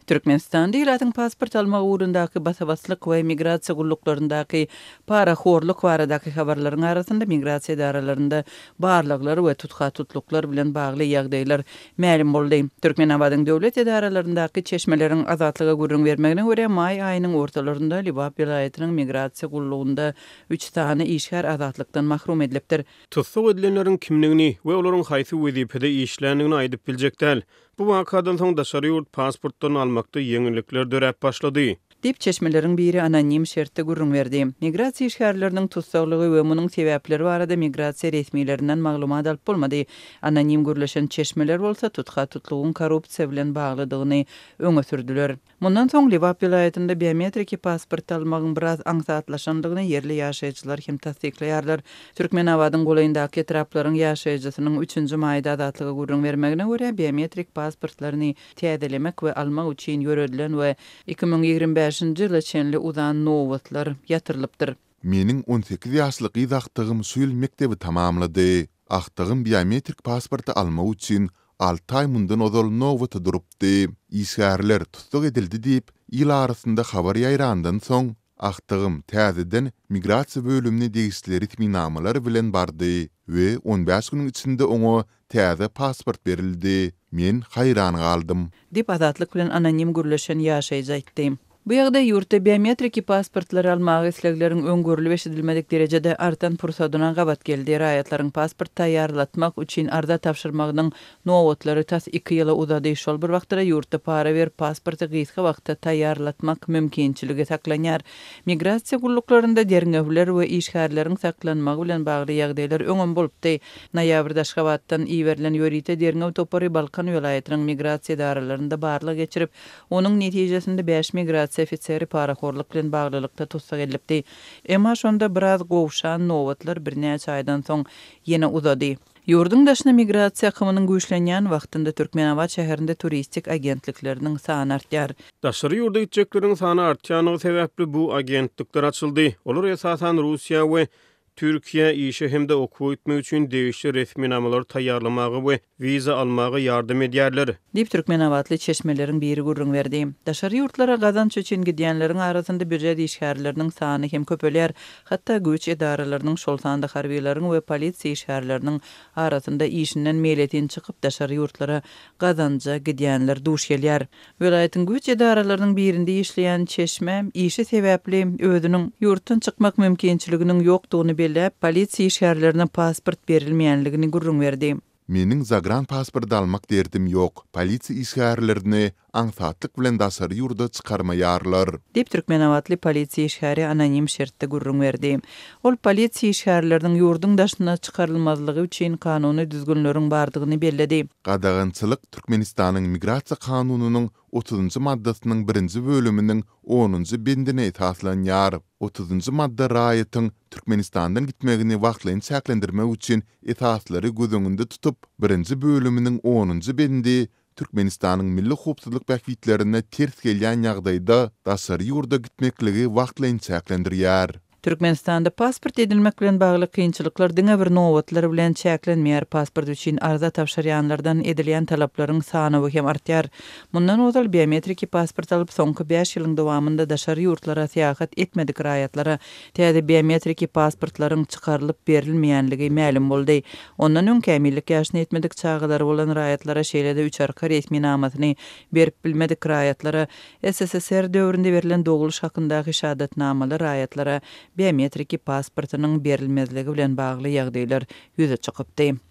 Türkmenistan devletinin pasport alma uğrundaki basabaslık ve migrasiya gulluklarındaki paraxorluk baradaki habarların arasında migrasiya idarelerinde barlıklar ve tutukluklar bilen bağlı ýagdaýlar ma'lum boldy. Türkmenabadyň döwlet idarelerindäki çeşmelerin azatlyga gurrun bermegine görä may aýynyň ortalarynda Libap vilayatynyň migrasiya gullugynda 3 tane işgär azatlykdan mahrum edilipdir. Tutsuk edilenlerin kimligini we olaryň haýsy wezipede işlendigini aýdyp biljekdir. Bu wakadan soň daşary ýurt pasportlaryny almakda ýeňillikler dörep başlady. Dip çeşmelerin biri anonim şertde gurrun berdi. Migrasiya işgärleriniň tutsaklygy we munyň sebäpleri barada migrasiya resmiýetlerinden maglumat alyp bolmady. Anonim gürleşen çeşmeler bolsa tutlugyň korrupsiýa bilen baglydygyny öňe sürdüler. Mundan soň Libap vilayatynda biometriki pasport almagyň biraz aňsatlaşandygyny yerli ýaşaýjylar hem tasdikleýärler. Türkmenabadyň golaýyndaky etraplaryň ýaşaýjysynyň 3-nji maýda azatlyga gurrun bermegine görä biometrik pasportlaryny täzelemek we almak üçin ýöredilen we 2025-nji ýyla çenli uzan nowatlar ýatyrylypdyr. Meniň 18 ýaşlyk ýaşdygym Süýl mektebi tamamlady. Aktygym biometrik pasporty almak üçin 6 ay mundan ozal nowata durupdy. İşgärler tutuk edildi diýip ýyl arasynda habar ýaýrandan soň aktygym täzeden migrasiya bölümine degişleri itminamalar bilen bardy we 15 güniň içinde oňa täze pasport berildi. Men haýran galdym. Dip azatlyk bilen anonim gürleşen ýaşaýjy aýtdy. Bu ýagdaý ýurtda biometriki pasportlar almagy islegleriň öňgörüli edilmedik derejede artan pursadyna gabat geldi. Raýatlaryň pasport taýýarlatmak üçin arda tapşyrmagynyň nowatlary tas 2 ýyla uzady. Şol bir wagtda ýurtda para ber pasporty gysga wagtda taýýarlatmak mümkinçiligi saklanýar. Migrasiya gulluklarynda derňewler we işgärleriň saklanmagy bilen bagly ýagdaýlar öňem bolupdy. Noýabrda Aşgabatdan iýerilen ýörite derňew topary Balkan vilayatynyň migrasiya idarelerinde barlyk geçirip, onuň netijesinde 5 migrasiya ofiseri paraxorluk bilen baglylykda tutsak edilipdi. Emma şonda biraz gowşan nowatlar birnäçe aýdan soň ýene uzady. Ýurdun daşyna migrasiýa akymynyň güýçlenýän wagtynda Türkmenabad şäherinde turistik agentlikleriniň sany artýar. Daşary ýurda gitjekleriň sany artýanyny sebäpli bu agentlikler açyldy. Olar esasan Russiýa we Türkiýe işe hemde okuw etmek üçin degişli resminamalar taýýarlamagy we viza almagy ýardym edýärler. Dip Türkmenabadly çeşmelerin biri gurrun berdi. Daşary ýurtlara gazanç üçin gidýänleriň arasynda büdjet işgärleriniň sany hem köpelýär. Hatda güýç edaralarynyň şol sanda harbiýlaryň we polisiýa işgärleriniň arasynda işinden meýletin çykyp daşary ýurtlara gazança gidýänler duş gelýär. Vilayatyň güýç edaralarynyň birinde işleýän çeşme işi sebäpli özüniň ýurtdan çykmak mümkinçiliginiň ýokdugyny polisiýa işgärlerine pasport berilmeýänligini gurrun berdi. Meniň zagran pasport almak derdim ýok. Polisiýa işgärlerini aňsatlyk bilen daşary ýurda çykarmaýarlar. Dip Türkmenabadly polisiýa işgäri anonim şertde gurrun berdi. Ol polisiýa işgärleriniň ýurdun daşyna çykarylmazlygy üçin kanuny düzgünleriň bardygyny belledi. Gadagançylyk Türkmenistanyň migrasiýa kanunynyň 30-njy maddasynyň 1-nji bölüminiň 10-njy bendine esaslanýar. 30-njy madda raýatyň Türkmenistandan gitmegini wagtlaýyn çäklendirmek üçin esaslary gözüňinde tutup 1-nji bölüminiň 10-njy bendi Türkmenistanyň milli howpsuzlyk bähwitlerine ters gelýän ýagdaýda daşary ýurda gitmekligi wagtlaýyn çäklendirýär. Türkmenistanda pasport edilmek bilen bagly kynçylyklar diňe bir nowatlar bilen çäklenmeýär. Pasport üçin arza tapşyrýanlardan edilýän talaplaryň sany hem artýar. Mundan ozal biometriki pasport alyp soňky 5 ýylyň dowamında daşary ýurtlara seýahat etmedik raýatlara täze biometriki pasportlaryň çykarylyp berilmeýänligi ma'lum boldy. Ondan öň kämillik ýaşyny etmedik çağlary bolan raýatlara şeýlede 3 arka resmi namatyny berip bilmedik raýatlara SSSR döwründe berilen doguluş hakyndaky şahadatnamalar raýatlara biometriki pasportynyň berilmezligi bilen bagly ýagdaýlar ýüze çykypdy.